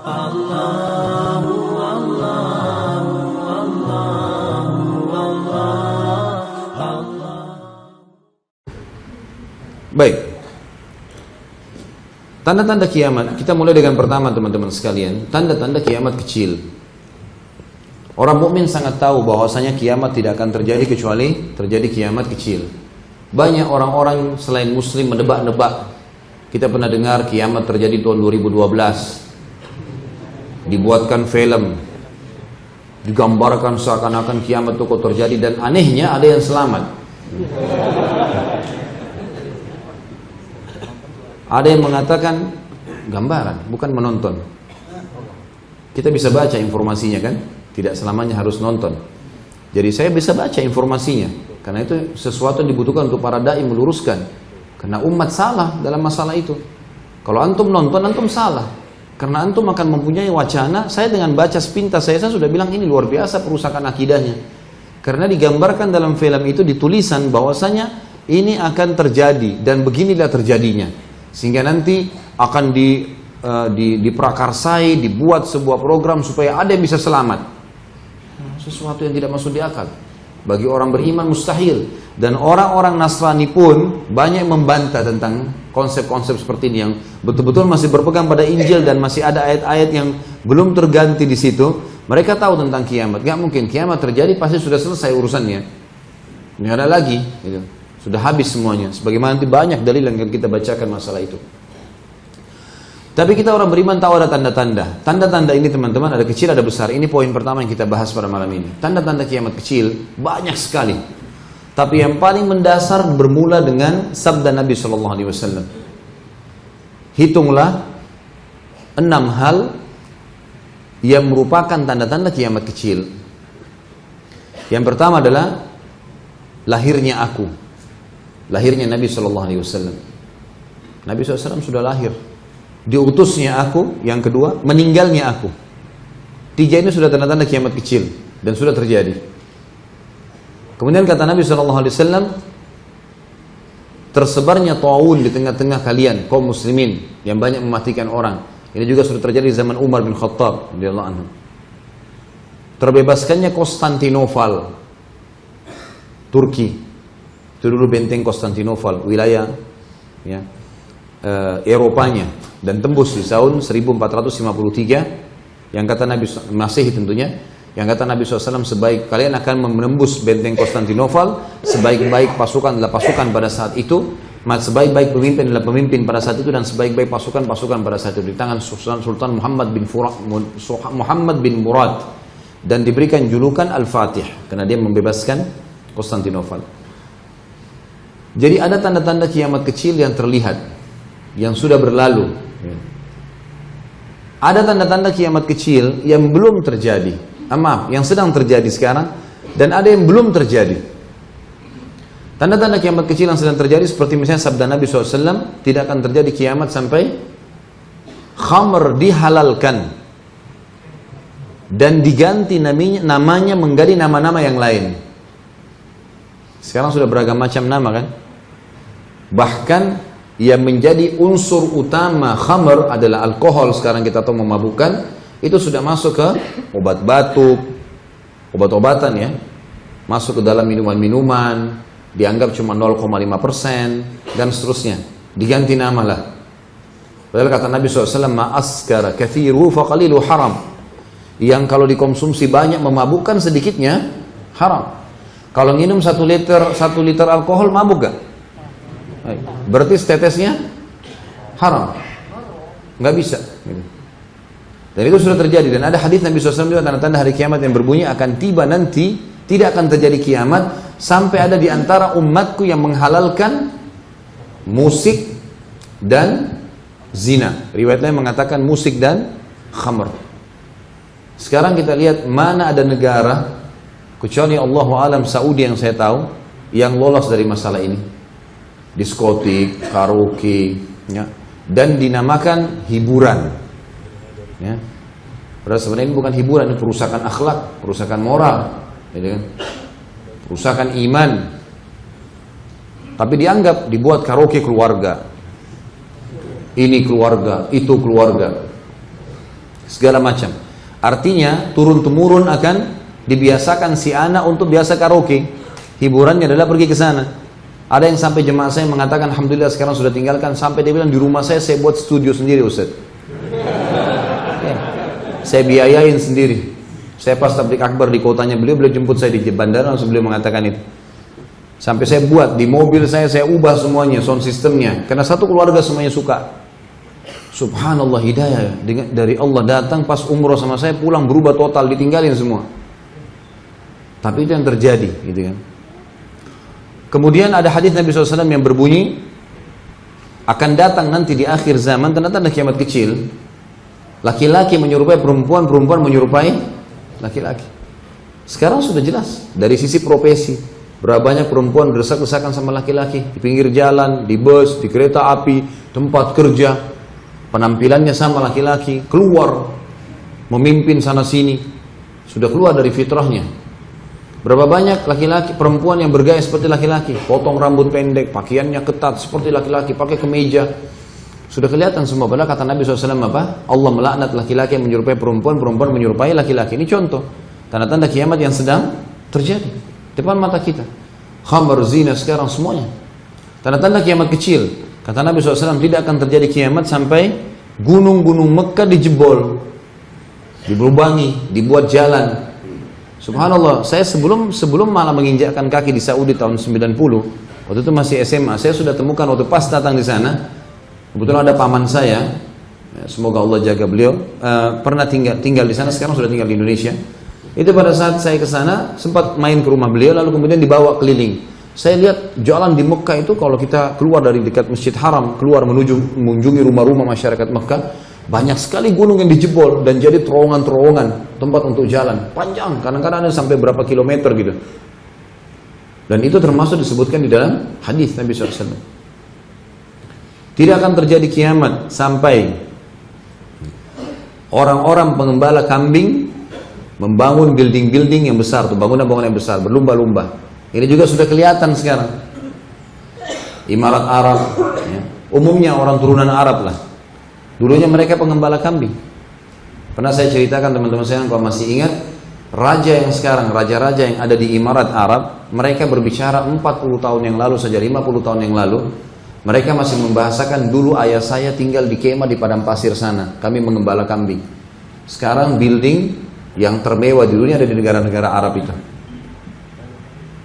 Baik. Tanda-tanda kiamat, kita mulai dengan pertama teman-teman sekalian, tanda-tanda kiamat kecil. Orang mukmin sangat tahu bahwasanya kiamat tidak akan terjadi kecuali terjadi kiamat kecil. Banyak orang-orang selain muslim menebak-nebak. Kita pernah dengar kiamat terjadi tahun 2012. Dibuatkan film. Digambarkan seakan-akan kiamat itu kok terjadi, dan anehnya ada yang selamat. Ada yang mengatakan gambaran, bukan menonton. Kita bisa baca informasinya kan? Tidak selamanya harus nonton. Jadi saya bisa baca informasinya, karena itu sesuatu yang dibutuhkan untuk para dai meluruskan. Karena umat salah dalam masalah itu. Kalau antum nonton, antum salah. Karena antum akan mempunyai wacana. Saya dengan baca sepintas saya sudah bilang ini luar biasa perusakan akidahnya. Karena digambarkan dalam film itu ditulisan bahwasanya ini akan terjadi dan beginilah terjadinya. Sehingga nanti akan diprakarsai, dibuat sebuah program supaya ada yang bisa selamat. Sesuatu yang tidak masuk di akal. Bagi orang beriman mustahil. Dan orang-orang Nasrani pun banyak membantah tentang konsep-konsep seperti ini, yang betul-betul masih berpegang pada Injil dan masih ada ayat-ayat yang belum terganti di situ. Mereka tahu tentang kiamat. Gak mungkin kiamat terjadi, pasti sudah selesai urusannya. Ini ada lagi, gitu. Sudah habis semuanya. Sebagaimana nanti banyak dalil yang kita bacakan masalah itu. Tapi kita orang beriman tahu ada tanda-tanda. Tanda-tanda ini teman-teman ada kecil ada besar. Ini poin pertama yang kita bahas pada malam ini. Tanda-tanda kiamat kecil banyak sekali. Tapi yang paling mendasar bermula dengan sabda Nabi SAW. Hitunglah 6 hal yang merupakan tanda-tanda kiamat kecil. Yang pertama adalah lahirnya aku. Lahirnya Nabi SAW. Nabi SAW sudah lahir. Diutusnya aku, yang kedua meninggalnya aku. 3 ini sudah tanda-tanda kiamat kecil dan sudah terjadi. Kemudian kata Nabi SAW, tersebarnya ta'un di tengah-tengah kalian kaum muslimin yang banyak mematikan orang. Ini juga sudah terjadi di zaman Umar bin Khattab radhiyallahu anhu. Terbebaskannya Konstantinopel, Turki. Itu dulu benteng Konstantinopel, wilayah ya, Eropanya, dan tembus di tahun 1453 yang kata Nabi Masehi tentunya, yang kata Nabi SAW, sebaik kalian akan menembus benteng Konstantinopel, sebaik-baik pasukan adalah pasukan pada saat itu, sebaik-baik pemimpin adalah pemimpin pada saat itu, dan sebaik-baik pasukan pada saat itu di tangan Sultan Muhammad bin Murad, dan diberikan julukan Al-Fatih karena dia membebaskan Konstantinopel. Jadi ada tanda-tanda kiamat kecil yang terlihat, yang sudah berlalu. Ada tanda-tanda kiamat kecil yang belum terjadi, yang sedang terjadi sekarang, dan ada yang belum terjadi. Tanda-tanda kiamat kecil yang sedang terjadi seperti misalnya sabda Nabi SAW, tidak akan terjadi kiamat sampai khamr dihalalkan dan diganti namanya mengganti nama-nama yang lain. Sekarang sudah beragam macam nama kan. Bahkan yang menjadi unsur utama khamr adalah alkohol. Sekarang kita tahu memabukkan, itu sudah masuk ke obat batuk, obat-obatan ya, masuk ke dalam minuman-minuman, dianggap cuma 0,5% dan seterusnya, diganti nama lah. Padahal kata Nabi SAW, ma'askara kathiru faqalilu haram. Yang kalau dikonsumsi banyak memabukkan, sedikitnya haram. Kalau minum 1 liter alkohol, mabuk gak? Berarti setetesnya haram, nggak bisa. Dan itu sudah terjadi. Dan ada hadis Nabi SAW juga, tanda-tanda hari kiamat yang berbunyi akan tiba nanti, tidak akan terjadi kiamat sampai ada di antara umatku yang menghalalkan musik dan zina. Riwayat lain mengatakan musik dan khamr. Sekarang kita lihat mana ada negara, kecuali Allahu alam Saudi yang saya tahu, yang lolos dari masalah ini. Diskotik, karaoke, ya, dan dinamakan hiburan. Ya. Padahal sebenarnya ini bukan hiburan, ini perusakan akhlak, perusakan moral, gitu kan? Perusakan iman. Tapi dianggap dibuat karaoke keluarga. Ini keluarga, itu keluarga. segala macam. Artinya turun-temurun akan dibiasakan si anak untuk biasa karaoke. Hiburannya adalah pergi ke sana. Ada yang sampai jemaah saya mengatakan, alhamdulillah sekarang sudah tinggalkan, sampai dia bilang di rumah saya buat studio sendiri Ustaz. Ya. Saya biayain sendiri. Saya pas tablik akbar di kotanya beliau jemput saya di bandara, langsung beliau mengatakan itu. Sampai saya buat di mobil saya ubah semuanya, sound systemnya. Karena satu keluarga semuanya suka. Subhanallah, hidayah dari Allah datang pas umroh sama saya, pulang berubah total, ditinggalin semua. Tapi itu yang terjadi, gitu kan. Kemudian ada hadis Nabi SAW yang berbunyi, akan datang nanti di akhir zaman tanda-tanda kiamat kecil, laki-laki menyerupai perempuan, perempuan menyerupai laki-laki. Sekarang sudah jelas dari sisi profesi. Berapa banyak perempuan berdesak-desakan sama laki-laki di pinggir jalan, di bus, di kereta api, tempat kerja. Penampilannya sama laki-laki, keluar memimpin sana sini. Sudah keluar dari fitrahnya. Berapa banyak laki-laki, perempuan yang bergaya seperti laki-laki, potong rambut pendek, pakaiannya ketat seperti laki-laki, pakai kemeja. Sudah kelihatan semua. Padahal kata Nabi SAW apa? Allah melaknat laki-laki yang menyerupai perempuan, perempuan menyerupai laki-laki. Ini contoh tanda-tanda kiamat yang sedang terjadi depan mata kita. Khamar, zina sekarang semuanya. Tanda-tanda kiamat kecil. Kata Nabi SAW tidak akan terjadi kiamat sampai gunung-gunung Mekah dijebol, dibelubangi, dibuat jalan. Subhanallah, saya sebelum malah menginjakkan kaki di Saudi tahun 90, waktu itu masih SMA, saya sudah temukan waktu pas datang di sana. Kebetulan ada paman saya, semoga Allah jaga beliau, pernah tinggal di sana, sekarang sudah tinggal di Indonesia. Itu pada saat saya ke sana sempat main ke rumah beliau, lalu kemudian dibawa keliling. Saya lihat jalan di Mekah itu, kalau kita keluar dari dekat Masjid Haram, keluar mengunjungi rumah-rumah masyarakat Mekah, banyak sekali gunung yang dijebol dan jadi terowongan-terowongan tempat untuk jalan panjang, kadang-kadang ada sampai berapa kilometer gitu. Dan itu termasuk disebutkan di dalam hadis Nabi SAW. Tidak akan terjadi kiamat sampai orang-orang pengembala kambing membangun building-building yang besar, tuh bangunan-bangunan yang besar, berlumba-lumba. Ini juga sudah kelihatan sekarang. Imarat Arab, ya. Umumnya orang turunan Arab lah. Dulunya mereka pengembala kambing. Pernah saya ceritakan teman-teman saya kalau masih ingat, raja yang sekarang, raja-raja yang ada di Imarat Arab, mereka berbicara 40 tahun yang lalu saja, 50 tahun yang lalu, mereka masih membahasakan dulu ayah saya tinggal di kemah di padang pasir sana, kami mengembala kambing. Sekarang building yang termewah di dunia ada di negara-negara Arab itu.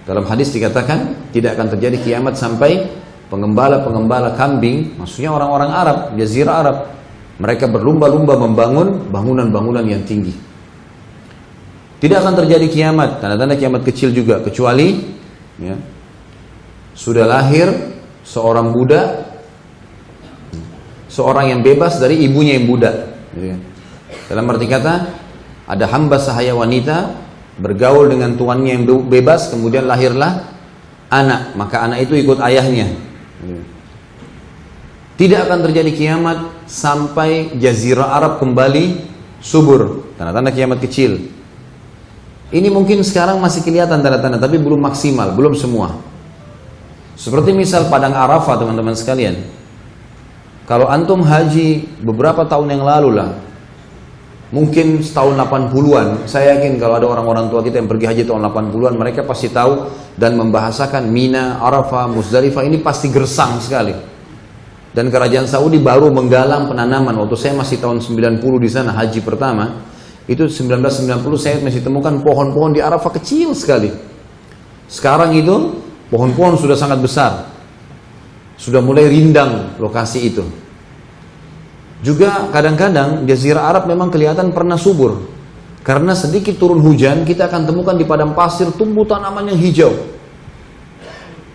Dalam hadis dikatakan tidak akan terjadi kiamat sampai pengembala-pengembala kambing, maksudnya orang-orang Arab, Jazirah Arab, mereka berlumba-lumba membangun bangunan-bangunan yang tinggi. Tidak akan terjadi kiamat, tanda-tanda kiamat kecil juga, kecuali ya, sudah lahir seorang budak, seorang yang bebas dari ibunya yang budak. Dalam arti kata, ada hamba sahaya wanita bergaul dengan tuannya yang bebas, kemudian lahirlah anak, maka anak itu ikut ayahnya. Tidak akan terjadi kiamat sampai Jazirah Arab kembali subur, tanda-tanda kiamat kecil. Ini mungkin sekarang masih kelihatan tanda-tanda, tapi belum maksimal, belum semua. Seperti misal Padang Arafah, teman-teman sekalian. Kalau antum haji beberapa tahun yang lalu lah, mungkin tahun 80-an, saya yakin kalau ada orang-orang tua kita yang pergi haji tahun 80-an, mereka pasti tahu dan membahasakan Mina, Arafah, Muzdalifah ini pasti gersang sekali. Dan kerajaan Saudi baru menggalang penanaman. Waktu saya masih tahun 90 di sana, haji pertama, itu 1990 saya masih temukan pohon-pohon di Arafah kecil sekali. Sekarang itu pohon-pohon sudah sangat besar, sudah mulai rindang lokasi itu. Juga kadang-kadang Jazirah Arab memang kelihatan pernah subur. Karena sedikit turun hujan, kita akan temukan di padang pasir tumbuh tanaman yang hijau.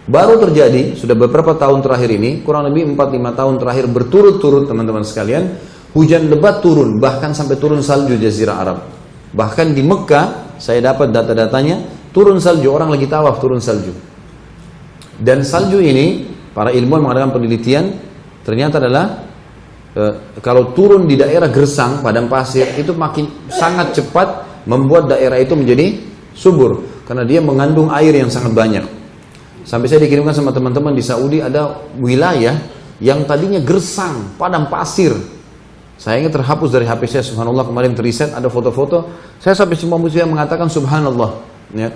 Baru terjadi, sudah beberapa tahun terakhir ini, kurang lebih 4-5 tahun terakhir berturut-turut teman-teman sekalian, hujan lebat turun, bahkan sampai turun salju Jazirah Arab. Bahkan di Mekah, saya dapat data-datanya, turun salju, orang lagi tawaf turun salju. Dan salju ini, para ilmuwan mengadakan penelitian, ternyata adalah kalau turun di daerah gersang, padang pasir, itu makin sangat cepat membuat daerah itu menjadi subur. Karena dia mengandung air yang sangat banyak. Sampai saya dikirimkan sama teman-teman di Saudi, ada wilayah yang tadinya gersang, padang pasir. Saya ingat terhapus dari HP saya, subhanallah, kemarin teriset ada foto-foto. Saya sampai semua muslim mengatakan subhanallah. Ya.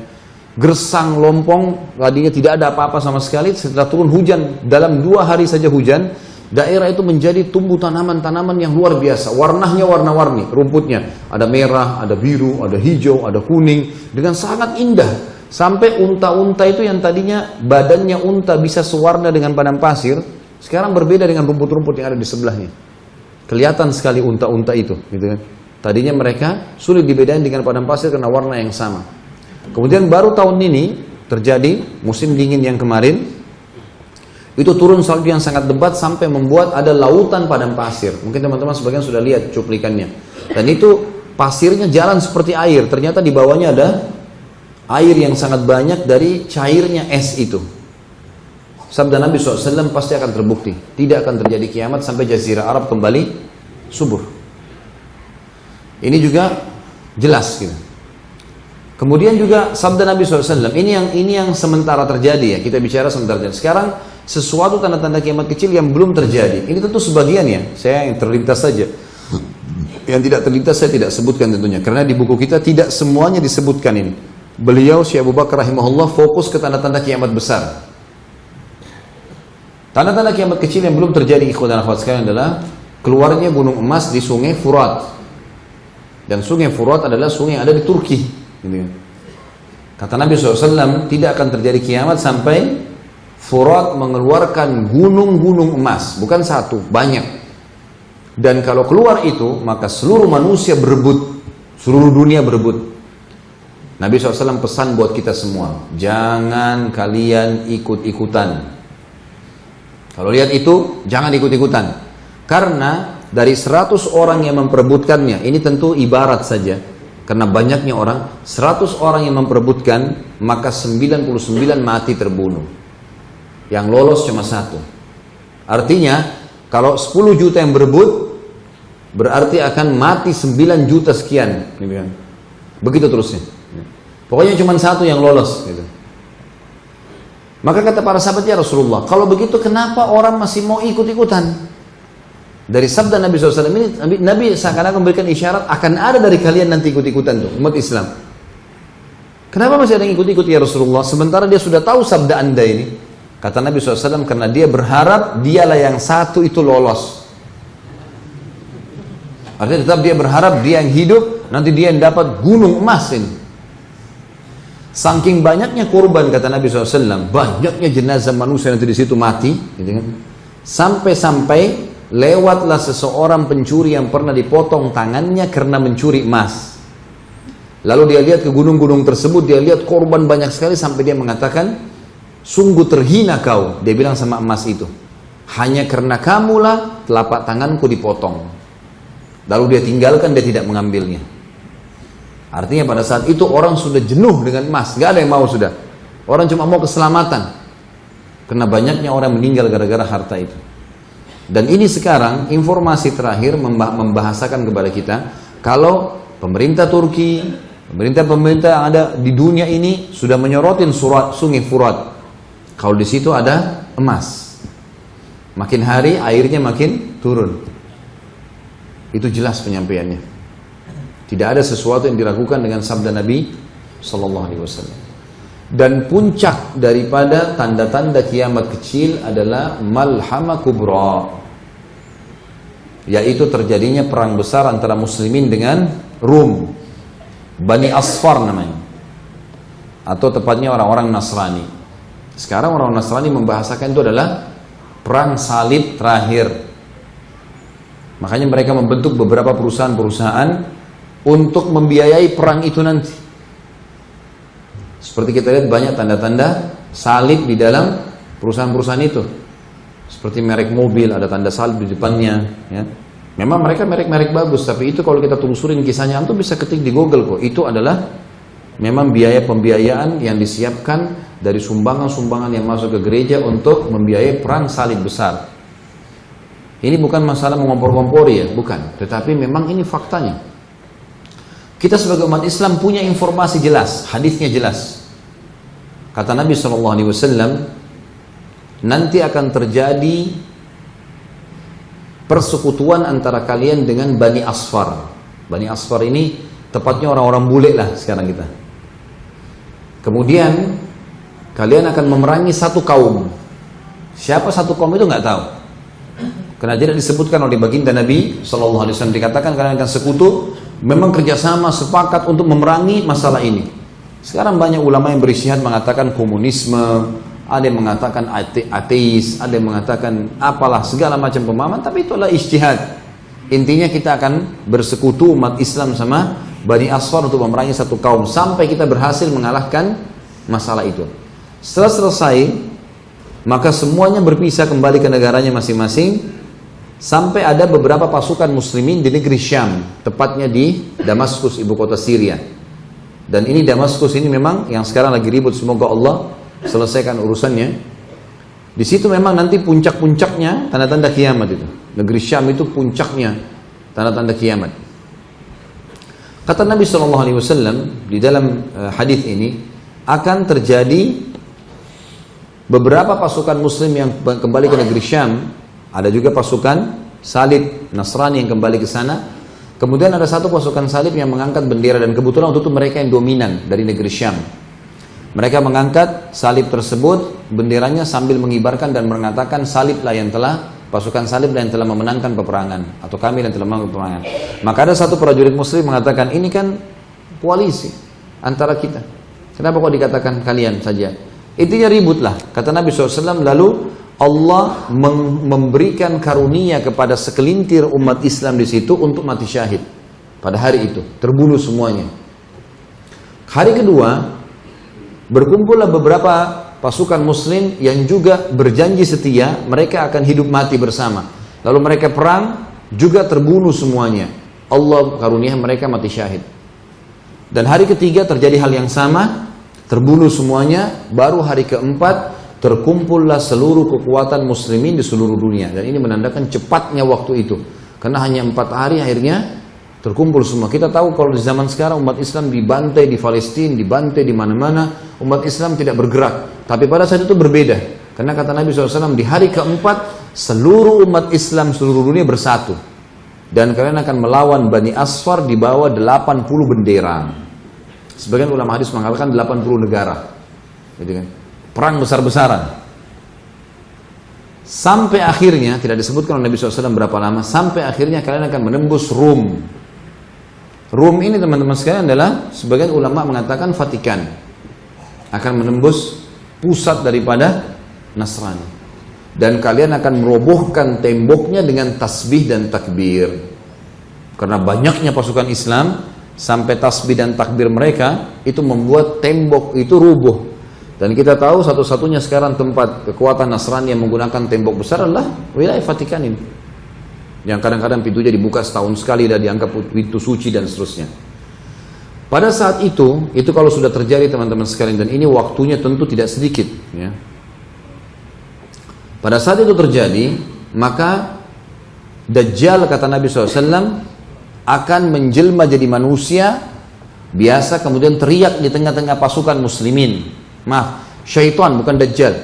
Gersang lompong, tadinya tidak ada apa-apa sama sekali. Setelah turun hujan, dalam 2 hari saja hujan, daerah itu menjadi tumbuh tanaman-tanaman yang luar biasa. Warnanya warna-warni, rumputnya ada merah, ada biru, ada hijau, ada kuning, dengan sangat indah. Sampai unta-unta itu yang tadinya badannya unta bisa sewarna dengan padang pasir, sekarang berbeda dengan rumput-rumput yang ada di sebelahnya. Kelihatan sekali unta-unta itu, gitu kan. Tadinya mereka sulit dibedain dengan padang pasir karena warna yang sama. Kemudian baru tahun ini terjadi musim dingin yang kemarin, itu turun salju yang sangat lebat sampai membuat ada lautan padang pasir. Mungkin teman-teman sebagian sudah lihat cuplikannya. Dan itu pasirnya jalan seperti air. Ternyata di bawahnya ada air yang sangat banyak dari cairnya es itu. Sabda Nabi SAW pasti akan terbukti. Tidak akan terjadi kiamat sampai Jazirah Arab kembali subur. Ini juga jelas gitu. Kemudian juga sabda Nabi SAW, ini yang sementara terjadi ya. Kita bicara sementara terjadi. Sekarang sesuatu tanda-tanda kiamat kecil yang belum terjadi. Ini tentu sebagian ya. Saya yang terlintas saja. Yang tidak terlintas saya tidak sebutkan tentunya. Karena di buku kita tidak semuanya disebutkan ini. Beliau Syekh Abu Bakar rahimahullah fokus ke tanda-tanda kiamat besar. Tanda-tanda kiamat kecil yang belum terjadi ikhwan dan akhwat sekalian adalah keluarnya gunung emas di sungai Furat. Dan sungai Furat adalah sungai yang ada di Turki. Kata Nabi SAW, tidak akan terjadi kiamat sampai Furat mengeluarkan gunung-gunung emas. Bukan satu, banyak. Dan kalau keluar itu, maka seluruh manusia berebut. Seluruh dunia berebut. Nabi SAW pesan buat kita semua, jangan kalian ikut-ikutan. Kalau lihat itu, jangan ikut-ikutan. Karena dari 100 orang yang memperebutkannya, ini tentu ibarat saja. Karena banyaknya orang, 100 orang yang memperebutkan, maka 99 mati terbunuh. Yang lolos cuma 1. Artinya, kalau 10 juta yang berebut, berarti akan mati 9 juta sekian. Begitu terusnya. Pokoknya cuma 1 yang lolos gitu. Maka kata para sahabat, ya Rasulullah, kalau begitu kenapa orang masih mau ikut-ikutan? Dari sabda Nabi SAW ini, Nabi seakan-akan memberikan isyarat akan ada dari kalian nanti ikut-ikutan tuh, umat Islam. Kenapa masih ada yang ikut-ikut ya Rasulullah? Sementara dia sudah tahu sabda anda ini. Kata Nabi SAW, karena dia berharap dialah yang 1 itu lolos. Artinya tetap dia berharap dia yang hidup, nanti dia yang dapat gunung emas ini. Saking banyaknya korban kata Nabi SAW, banyaknya jenazah manusia nanti di situ mati, gitu kan? Sampai-sampai lewatlah seseorang pencuri yang pernah dipotong tangannya karena mencuri emas. Lalu dia lihat ke gunung-gunung tersebut, dia lihat korban banyak sekali sampai dia mengatakan, sungguh terhina kau. Dia bilang sama emas itu, hanya karena kamulah telapak tanganku dipotong. Lalu dia tinggalkan, dia tidak mengambilnya. Artinya pada saat itu orang sudah jenuh dengan emas, gak ada yang mau sudah. Orang cuma mau keselamatan. Karena banyaknya orang meninggal gara-gara harta itu. Dan ini sekarang informasi terakhir membahasakan kepada kita, kalau pemerintah Turki, pemerintah-pemerintah yang ada di dunia ini sudah menyorotin sungai Furat. Kalau di situ ada emas. Makin hari airnya makin turun. Itu jelas penyampaiannya. Tidak ada sesuatu yang diragukan dengan sabda Nabi Sallallahu Alaihi Wasallam. Dan puncak daripada tanda-tanda kiamat kecil adalah malhama kubra, yaitu terjadinya perang besar antara muslimin dengan Rum, Bani Asfar namanya, atau tepatnya orang-orang Nasrani. Sekarang orang Nasrani membahasakan itu adalah perang salib terakhir. Makanya mereka membentuk beberapa perusahaan-perusahaan untuk membiayai perang itu nanti. Seperti kita lihat banyak tanda-tanda salib di dalam perusahaan-perusahaan itu. Seperti merek mobil ada tanda salib di depannya. Ya. Memang mereka merek-merek bagus, tapi itu kalau kita telusurin kisahnya, antum bisa ketik di Google kok. Itu adalah memang biaya pembiayaan yang disiapkan dari sumbangan-sumbangan yang masuk ke gereja untuk membiayai perang salib besar. Ini bukan masalah mengompor-ngompori ya, bukan. Tetapi memang ini faktanya. Kita sebagai umat Islam punya informasi jelas, hadisnya jelas. Kata Nabi SAW, nanti akan terjadi persekutuan antara kalian dengan Bani Asfar. Bani Asfar ini tepatnya orang-orang bule lah sekarang kita. Kemudian kalian akan memerangi satu kaum. Siapa satu kaum itu nggak tahu. Karena tidak disebutkan oleh baginda Nabi SAW, dikatakan kalian akan sekutu, memang kerjasama sepakat untuk memerangi masalah ini. Sekarang banyak ulama yang berisytihad mengatakan komunisme, ada yang mengatakan ateis, ada yang mengatakan apalah segala macam pemahaman, tapi itu adalah ijtihad. Intinya kita akan bersekutu umat Islam sama Bani Asfar untuk memerangi satu kaum sampai kita berhasil mengalahkan masalah itu. Setelah selesai, maka semuanya berpisah kembali ke negaranya masing-masing. Sampai ada beberapa pasukan muslimin di negeri Syam, tepatnya di Damaskus, ibu kota Syria. Dan ini Damaskus ini memang yang sekarang lagi ribut, semoga Allah selesaikan urusannya. Di situ memang nanti puncak-puncaknya tanda-tanda kiamat itu. Negeri Syam itu puncaknya tanda-tanda kiamat. Kata Nabi SAW di dalam hadis ini, akan terjadi beberapa pasukan muslim yang kembali ke negeri Syam. Ada juga pasukan salib Nasrani yang kembali ke sana. Kemudian ada satu pasukan salib yang mengangkat bendera, dan kebetulan waktu itu mereka yang dominan dari negeri Syam. Mereka mengangkat salib tersebut, benderanya sambil mengibarkan dan mengatakan saliblah yang telah, pasukan salib yang telah memenangkan peperangan, atau kami yang telah memenangkan peperangan. Maka ada satu prajurit muslim mengatakan, ini kan koalisi antara kita, kenapa kok dikatakan kalian saja? Intinya ributlah. Kata Nabi SAW, lalu Allah memberikan karunia kepada sekelintir umat Islam di situ untuk mati syahid pada hari itu, terbunuh semuanya. Hari kedua berkumpullah beberapa pasukan muslim yang juga berjanji setia, mereka akan hidup mati bersama. Lalu mereka perang, juga terbunuh semuanya. Allah karunia mereka mati syahid. Dan hari ketiga terjadi hal yang sama, terbunuh semuanya. Baru hari keempat terkumpullah seluruh kekuatan muslimin di seluruh dunia. Dan ini menandakan cepatnya waktu itu, karena hanya 4 hari akhirnya terkumpul semua. Kita tahu kalau di zaman sekarang umat Islam dibantai di Palestina, dibantai di mana-mana, umat Islam tidak bergerak. Tapi pada saat itu berbeda, karena kata Nabi SAW, di hari keempat seluruh umat Islam seluruh dunia bersatu, dan kalian akan melawan Bani Asfar di bawah 80 bendera. Sebagian ulama hadis mengatakan 80 negara, gitu kan? Perang besar-besaran. Sampai akhirnya, tidak disebutkan oleh Nabi SAW berapa lama, sampai akhirnya kalian akan menembus Rum. Rum ini teman-teman sekalian adalah, sebagian ulama mengatakan Vatikan. Akan menembus pusat daripada Nasrani. Dan kalian akan merobohkan temboknya dengan tasbih dan takbir. Karena banyaknya pasukan Islam, sampai tasbih dan takbir mereka, itu membuat tembok itu rubuh. Dan kita tahu satu-satunya sekarang tempat kekuatan Nasrani yang menggunakan tembok besar adalah wilayah Vatikan ini. Yang kadang-kadang pintunya dibuka setahun sekali dan dianggap pintu suci dan seterusnya. Pada saat itu kalau sudah terjadi teman-teman sekalian, dan ini waktunya tentu tidak sedikit. Ya. Pada saat itu terjadi, maka Dajjal, kata Nabi SAW, akan menjelma jadi manusia biasa, kemudian teriak di tengah-tengah pasukan muslimin. Maaf, syaitan bukan Dajjal.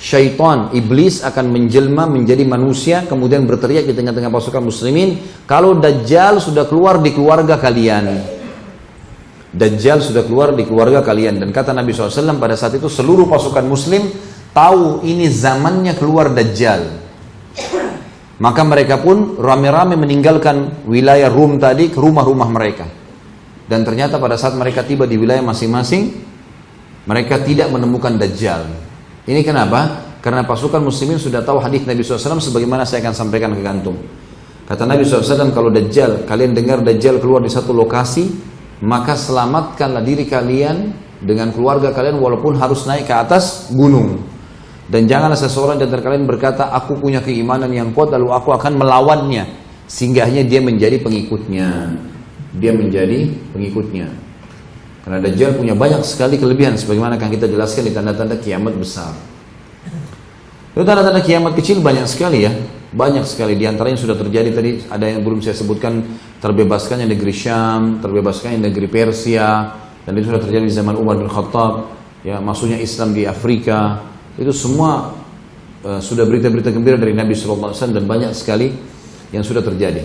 Syaitan, iblis akan menjelma menjadi manusia, kemudian berteriak di tengah-tengah pasukan muslimin, kalau Dajjal sudah keluar di keluarga kalian. Dajjal sudah keluar di keluarga kalian. Dan kata Nabi SAW, pada saat itu seluruh pasukan muslim tahu ini zamannya keluar Dajjal. Maka mereka pun rame-rame meninggalkan wilayah Rum tadi ke rumah-rumah mereka. Dan ternyata pada saat mereka tiba di wilayah masing-masing, mereka tidak menemukan Dajjal. Ini kenapa? Karena pasukan muslimin sudah tahu hadis Nabi SAW, sebagaimana saya akan sampaikan ke kantung. Kata Nabi SAW, kalau Dajjal, kalian dengar Dajjal keluar di satu lokasi, maka selamatkanlah diri kalian dengan keluarga kalian walaupun harus naik ke atas gunung. Dan janganlah seseorang di antara kalian berkata, aku punya keimanan yang kuat lalu aku akan melawannya, sehingga hanya dia menjadi pengikutnya. Dia menjadi pengikutnya. Karena Dajjal punya banyak sekali kelebihan, sebagaimana akan kita jelaskan di tanda-tanda kiamat besar. Itu tanda-tanda kiamat kecil banyak sekali ya, banyak sekali. Di antaranya sudah terjadi tadi, ada yang belum saya sebutkan, terbebaskannya negeri Syam, terbebaskannya negeri Persia, dan itu sudah terjadi di zaman Umar bin Khattab. Ya, masuknya Islam di Afrika, itu semua sudah berita-berita gembira dari Nabi SAW, dan banyak sekali yang sudah terjadi.